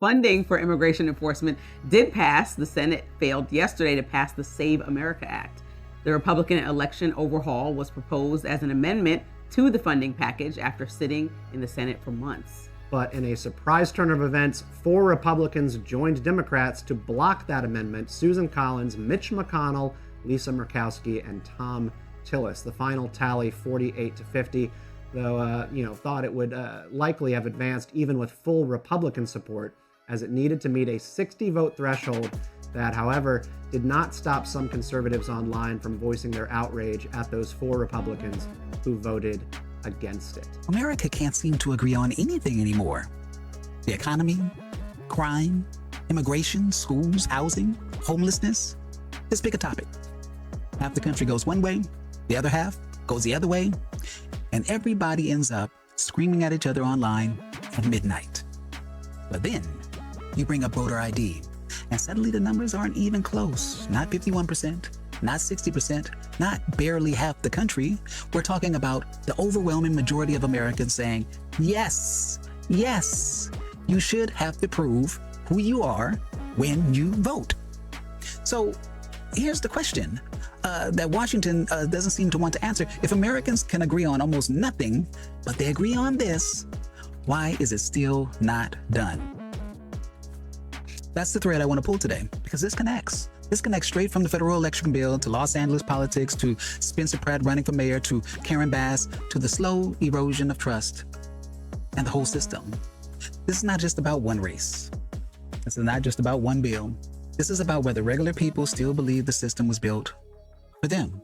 Funding for immigration enforcement did pass. The Senate failed yesterday to pass the Save America Act. The Republican election overhaul was proposed as an amendment to the funding package after sitting in the Senate for months. But in a surprise turn of events, 4 Republicans joined Democrats to block that amendment: Susan Collins, Mitch McConnell, Lisa Murkowski, and Tom Tillis. The final tally, 48-50, though, thought it would likely have advanced even with full Republican support, as it needed to meet a 60-vote threshold that, however, did not stop some conservatives online from voicing their outrage at those 4 Republicans who voted against it. America can't seem to agree on anything anymore. The economy, crime, immigration, schools, housing, homelessness. Let's pick a topic. Half the country goes one way, the other half goes the other way, and everybody ends up screaming at each other online at midnight. But then you bring up voter ID, and suddenly the numbers aren't even close. Not 51%, not 60%, not barely half the country. We're talking about the overwhelming majority of Americans saying, yes, you should have to prove who you are when you vote. So here's the question that Washington doesn't seem to want to answer. If Americans can agree on almost nothing, but they agree on this, why is it still not done? That's the thread I want to pull today, because this connects. This connects straight from the federal election bill to Los Angeles politics, to Spencer Pratt running for mayor, to Karen Bass, to the slow erosion of trust and the whole system. This is not just about one race. This is not just about one bill. This is about whether regular people still believe the system was built for them,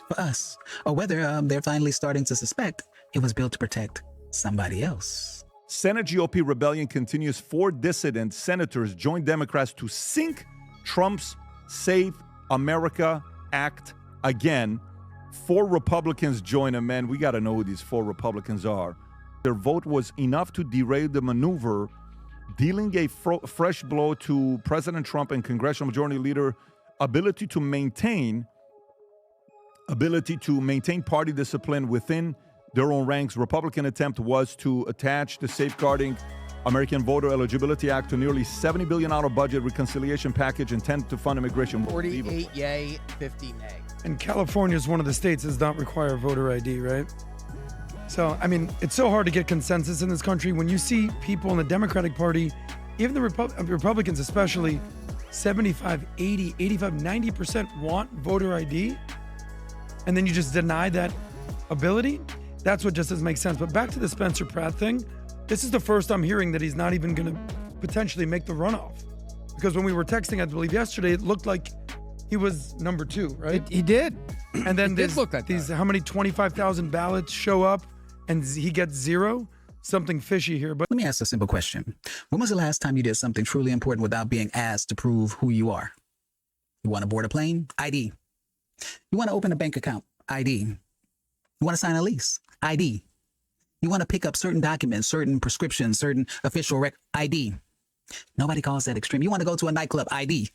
for us, or whether they're finally starting to suspect it was built to protect somebody else. Senate GOP rebellion continues. 4 dissident senators joined Democrats to sink Trump's Save America Act again. 4 Republicans join them, man. We got to know who these 4 Republicans are. Their vote was enough to derail the maneuver, dealing a fresh blow to President Trump and Congressional Majority Leader ability to maintain party discipline within their own ranks. Republican attempt was to attach the Safeguarding American Voter Eligibility Act to nearly $70 billion budget reconciliation package intended to fund immigration. 48 yay, 50 nay. And California is one of the states that does not require voter ID, right? So, I mean, it's so hard to get consensus in this country when you see people in the Democratic Party, even the Republicans especially, 75, 80, 85, 90% want voter ID, and then you just deny that ability. That's what just doesn't make sense. But back to the Spencer Pratt thing, this is the first I'm hearing that he's not even going to potentially make the runoff. Because when we were texting, I believe yesterday, it looked like he was number 2, right? He did. And then did look like these that. how many 25,000 ballots show up and he gets 0? Something fishy here. But Let me ask a simple question. When was the last time you did something truly important without being asked to prove who you are? You want to board a plane? ID. You want to open a bank account? ID. You want to sign a lease? ID. You want to pick up certain documents, certain prescriptions, certain official ID. Nobody calls that extreme. You want to go to a nightclub? ID.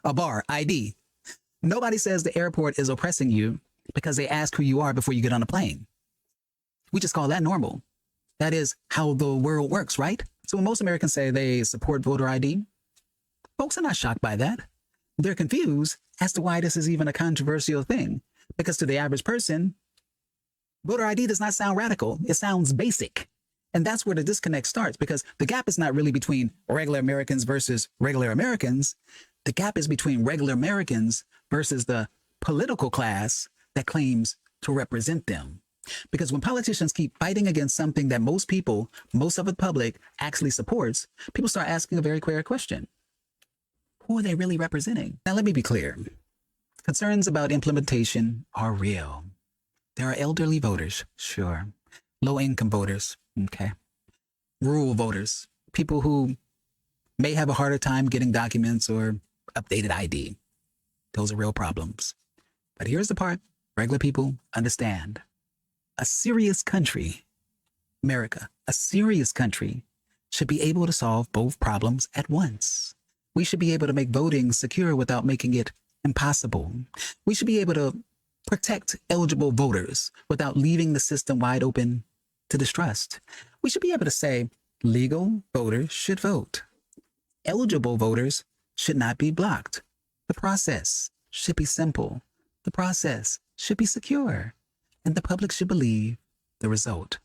A bar? ID. Nobody says the airport is oppressing you because they ask who you are before you get on a plane. We just call that normal. That is how the world works, right? So when most Americans say they support voter ID, folks are not shocked by that. They're confused as to why this is even a controversial thing. Because to the average person, voter ID does not sound radical. It sounds basic. And that's where the disconnect starts, because the gap is not really between regular Americans versus regular Americans. The gap is between regular Americans versus the political class that claims to represent them. Because when politicians keep fighting against something that most people, most of the public actually supports, people start asking a very clear question. Who are they really representing? Now, let me be clear. Concerns about implementation are real. There are elderly voters, sure. Low-income voters, okay. Rural voters, people who may have a harder time getting documents or updated ID. Those are real problems. But here's the part regular people understand. A serious country, America, a serious country, should be able to solve both problems at once. We should be able to make voting secure without making it impossible. We should be able to protect eligible voters without leaving the system wide open to distrust. We should be able to say legal voters should vote. eligible voters should not be blocked. The process should be simple. The process should be secure. And the public should believe the result.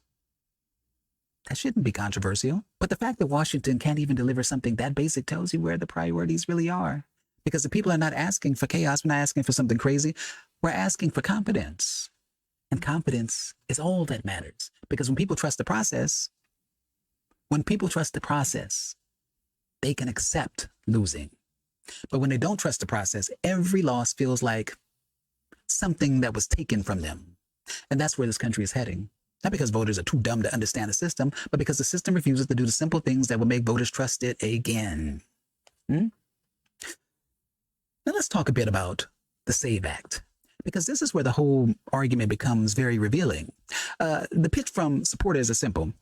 That shouldn't be controversial. But the fact that Washington can't even deliver something that basic tells you where the priorities really are. Because the people are not asking for chaos. We're not asking for something crazy. We're asking for confidence. And confidence is all that matters. Because when people trust the process, they can accept losing. But when they don't trust the process, every loss feels like something that was taken from them. And that's where this country is heading. Not because voters are too dumb to understand the system, but because the system refuses to do the simple things that will make voters trust it again. Now let's talk a bit about the SAVE Act, because this is where the whole argument becomes very revealing. The pitch from supporters is simple.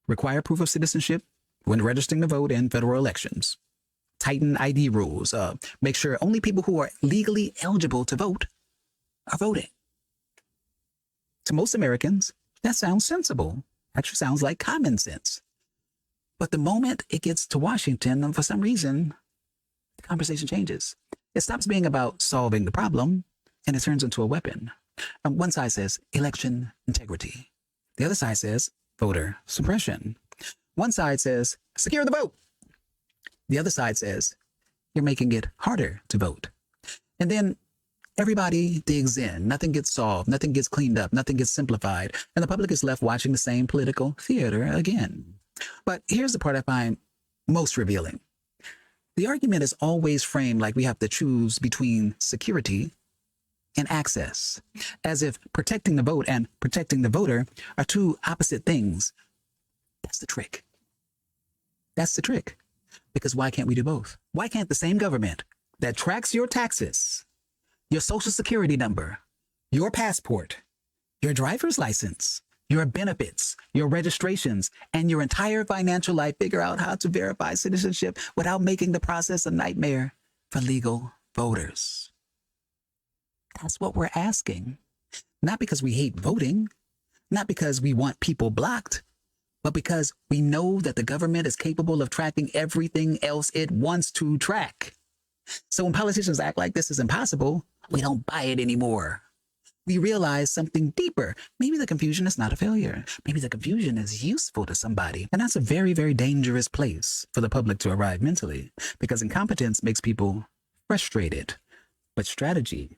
Require proof of citizenship when registering to vote in federal elections. Tighten ID rules. Make sure only people who are legally eligible to vote are voting. To most Americans, that sounds sensible. Actually sounds like common sense. But the moment it gets to Washington, for some reason, the conversation changes. It stops being about solving the problem, and it turns into a weapon. One side says election integrity. The other side says voter suppression. One side says secure the vote. The other side says you're making it harder to vote. And then everybody digs in. Nothing gets solved. Nothing gets cleaned up. Nothing gets simplified. And the public is left watching the same political theater again. But here's the part I find most revealing. The argument is always framed like we have to choose between security and access, as if protecting the vote and protecting the voter are two opposite things. That's the trick. That's the trick. Because why can't we do both? Why can't the same government that tracks your taxes, your social security number, your passport, your driver's license, your benefits, your registrations, and your entire financial life figure out how to verify citizenship without making the process a nightmare for legal voters? That's what we're asking. Not because we hate voting, not because we want people blocked, but because we know that the government is capable of tracking everything else it wants to track. So when politicians act like this is impossible, we don't buy it anymore. We realize something deeper. Maybe the confusion is not a failure. Maybe the confusion is useful to somebody. And that's a very, very dangerous place for the public to arrive mentally, because incompetence makes people frustrated, but strategy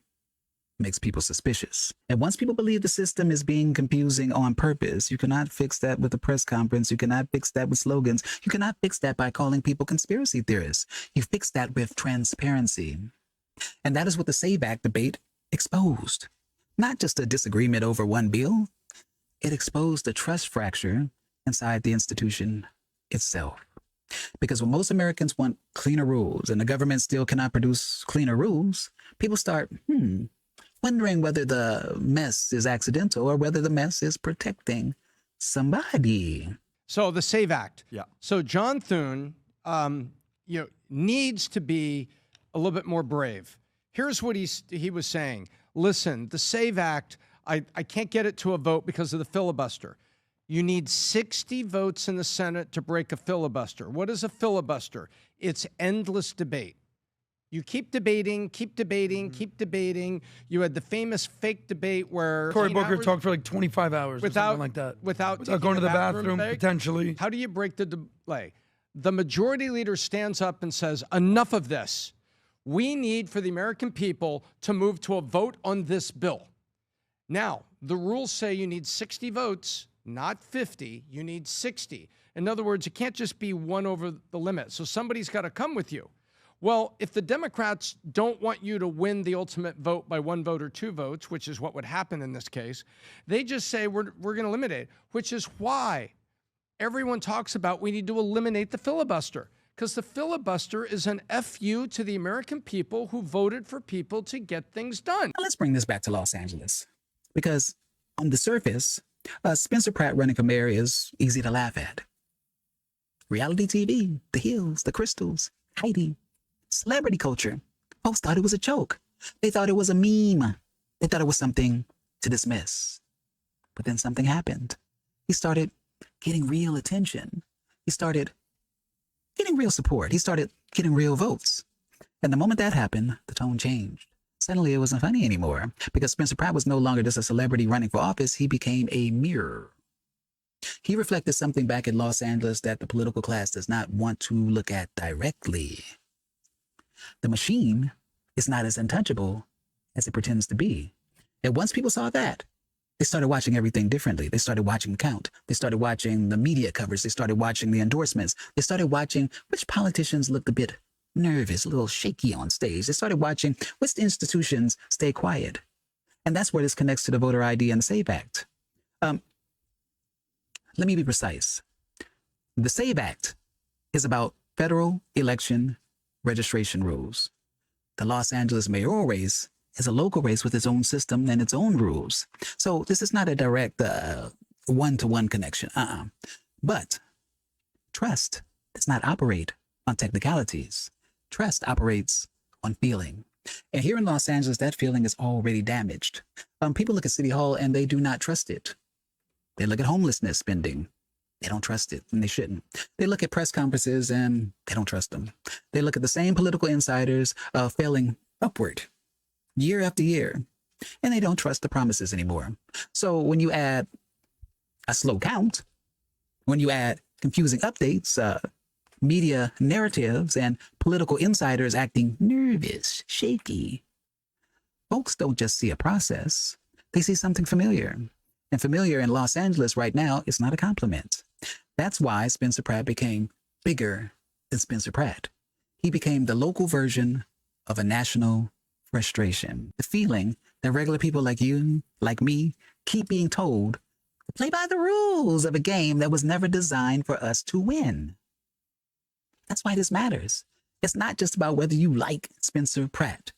makes people suspicious. And once people believe the system is being confusing on purpose, you cannot fix that with a press conference. You cannot fix that with slogans. You cannot fix that by calling people conspiracy theorists. You fix that with transparency. And that is what the SAVE Act debate exposed. Not just a disagreement over one bill. It exposed a trust fracture inside the institution itself. Because when most Americans want cleaner rules and the government still cannot produce cleaner rules, people start, wondering whether the mess is accidental or whether the mess is protecting somebody. So the SAVE Act. Yeah. So John Thune, needs to be a little bit more brave. Here's what he was saying. Listen, the SAVE Act, I can't get it to a vote because of the filibuster. You need 60 votes in the Senate to break a filibuster. What is a filibuster? It's endless debate. You keep debating, keep debating. You had the famous fake debate where Cory Booker talked for like 25 hours or something like that. Without going to the bathroom, potentially. How do you break the delay? The majority leader stands up and says, enough of this. We need for the American people to move to a vote on this bill. Now, the rules say you need 60 votes, not 50. You need 60. In other words, it can't just be one over the limit. So somebody's got to come with you. Well, if the Democrats don't want you to win the ultimate vote by one vote or two votes, which is what would happen in this case, they just say we're going to eliminate, which is why everyone talks about we need to eliminate the filibuster, because the filibuster is an FU to the American people who voted for people to get things done. Now let's bring this back to Los Angeles, because on the surface, Spencer Pratt running for mayor is easy to laugh at. Reality TV, the hills, the crystals, Heidi. Celebrity culture. Folks thought it was a joke. They thought it was a meme. They thought it was something to dismiss. But then something happened. He started getting real attention. He started getting real support. He started getting real votes. And the moment that happened, the tone changed. Suddenly, it wasn't funny anymore because Spencer Pratt was no longer just a celebrity running for office. He became a mirror. He reflected something back in Los Angeles that the political class does not want to look at directly. The machine is not as untouchable as it pretends to be. And once people saw that, they started watching everything differently. They started watching the count. They started watching the media coverage. They started watching the endorsements. They started watching which politicians looked a bit nervous, a little shaky on stage. They started watching which institutions stay quiet. And that's where this connects to the voter ID and the SAVE Act. Let me be precise. The SAVE Act is about federal election registration rules. The Los Angeles mayoral race is a local race with its own system and its own rules. So this is not a direct one-to-one connection. But trust does not operate on technicalities. Trust operates on feeling. And here in Los Angeles, that feeling is already damaged. People look at City Hall and they do not trust it. They look at homelessness spending. They don't trust it, and they shouldn't. They look at press conferences and they don't trust them. They look at the same political insiders failing upward year after year, and they don't trust the promises anymore. So when you add a slow count, when you add confusing updates, media narratives, and political insiders acting nervous, shaky, folks don't just see a process. They see something familiar. And familiar in Los Angeles right now is not a compliment. That's why Spencer Pratt became bigger than Spencer Pratt. He became the local version of a national frustration. The feeling that regular people like you, like me, keep being told to play by the rules of a game that was never designed for us to win. That's why this matters. It's not just about whether you like Spencer Pratt.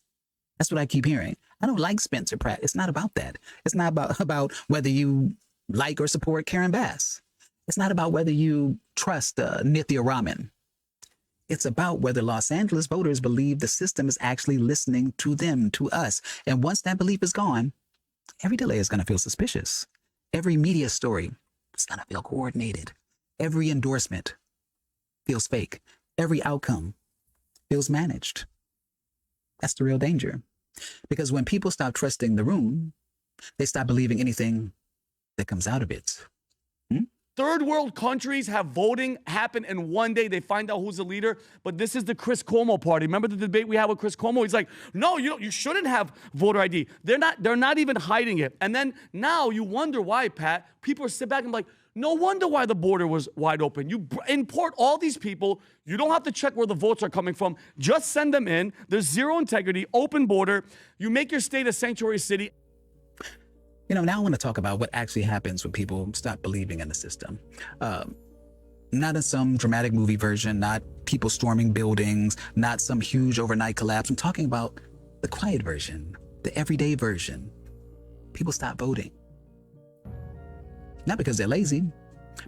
That's what I keep hearing. I don't like Spencer Pratt. It's not about that. It's not about whether you like or support Karen Bass. It's not about whether you trust Nithya Raman. It's about whether Los Angeles voters believe the system is actually listening to them, to us. And once that belief is gone, every delay is going to feel suspicious. Every media story is going to feel coordinated. Every endorsement feels fake. Every outcome feels managed. That's the real danger. Because when people stop trusting the room, they stop believing anything that comes out of it. Third world countries have voting happen in one day. They find out who's the leader. But this is the Chris Cuomo party. Remember the debate we had with Chris Cuomo? He's like, no, you shouldn't have voter ID. They're not even hiding it. And then now you wonder why, Pat. People are sit back and like, no wonder why the border was wide open. You import all these people. You don't have to check where the votes are coming from. Just send them in. There's zero integrity, open border. You make your state a sanctuary city. Now I want to talk about what actually happens when people stop believing in the system. Not in some dramatic movie version, not people storming buildings, not some huge overnight collapse. I'm talking about the quiet version, the everyday version. People stop voting. Not because they're lazy,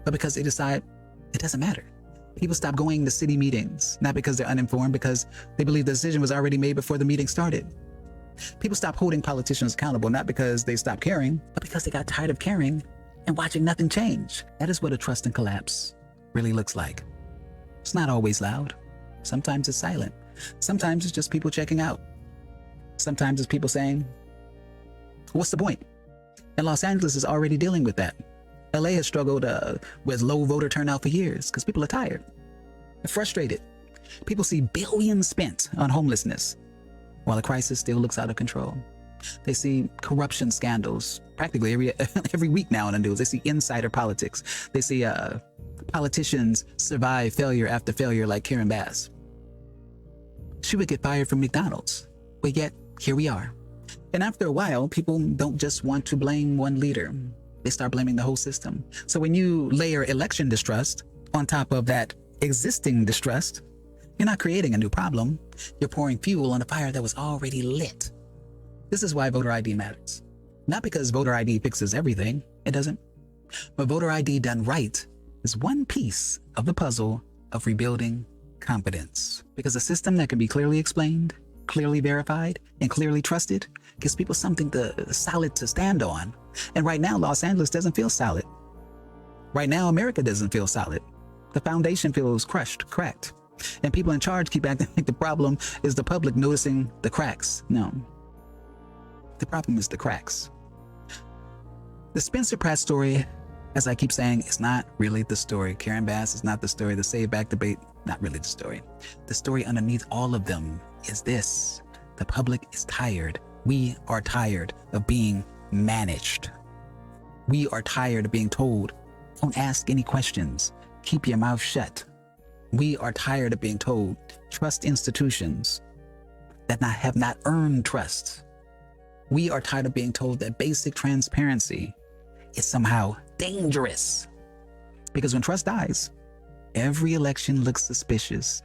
but because they decide it doesn't matter. People stop going to city meetings, not because they're uninformed, because they believe the decision was already made before the meeting started. People stop holding politicians accountable, not because they stopped caring, but because they got tired of caring and watching nothing change. That is what a trust and collapse really looks like. It's not always loud. Sometimes it's silent. Sometimes it's just people checking out. Sometimes it's people saying, what's the point? And Los Angeles is already dealing with that. LA has struggled with low voter turnout for years because people are tired. They're frustrated. People see billions spent on homelessness while the crisis still looks out of control. They see corruption scandals practically every week now in the news. They see insider politics. They see politicians survive failure after failure like Karen Bass. She would get fired from McDonald's, but yet here we are. And after a while, people don't just want to blame one leader. They start blaming the whole system. So when you layer election distrust on top of that existing distrust, you're not creating a new problem. You're pouring fuel on a fire that was already lit. This is why voter ID matters. Not because voter ID fixes everything. It doesn't. But voter ID done right is one piece of the puzzle of rebuilding confidence. Because a system that can be clearly explained, clearly verified, and clearly trusted gives people something solid to stand on. And right now, Los Angeles doesn't feel solid. Right now, America doesn't feel solid. The foundation feels crushed, cracked. And people in charge keep acting like the problem is the public noticing the cracks. No. The problem is the cracks. The Spencer Pratt story, as I keep saying, is not really the story. Karen Bass is not the story. The Save Back debate, not really the story. The story underneath all of them is this. The public is tired. We are tired of being managed. We are tired of being told, don't ask any questions. Keep your mouth shut. We are tired of being told, trust institutions that have not earned trust. We are tired of being told that basic transparency is somehow dangerous. Because when trust dies, every election looks suspicious.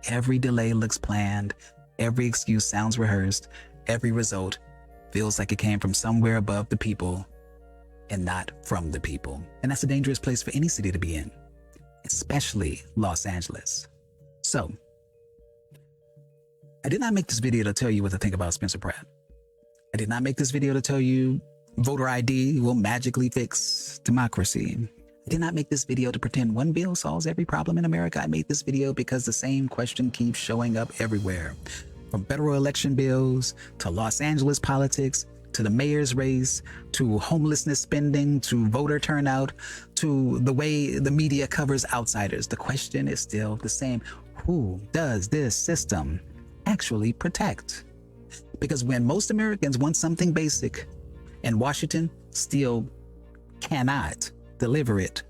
Every delay looks planned. Every excuse sounds rehearsed. Every result feels like it came from somewhere above the people and not from the people. And that's a dangerous place for any city to be in, especially Los Angeles. So, I did not make this video to tell you what to think about Spencer Pratt. I did not make this video to tell you voter ID will magically fix democracy. I did not make this video to pretend one bill solves every problem in America. I made this video because the same question keeps showing up everywhere. From federal election bills, to Los Angeles politics, to the mayor's race, to homelessness spending, to voter turnout, to the way the media covers outsiders. The question is still the same. Who does this system actually protect? Because when most Americans want something basic, and Washington still cannot deliver it,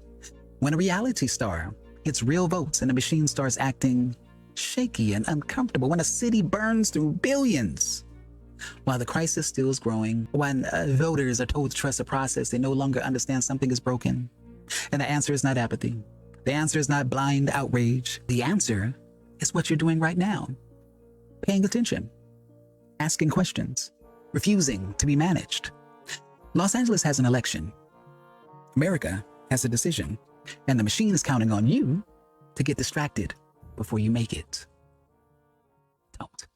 when a reality star gets real votes and the machine starts acting shaky and uncomfortable, when a city burns through billions, while the crisis still is growing, when voters are told to trust the process, they no longer understand something is broken. And the answer is not apathy. The answer is not blind outrage. The answer is what you're doing right now. Paying attention, asking questions, refusing to be managed. Los Angeles has an election. America has a decision. And the machine is counting on you to get distracted before you make it. Don't.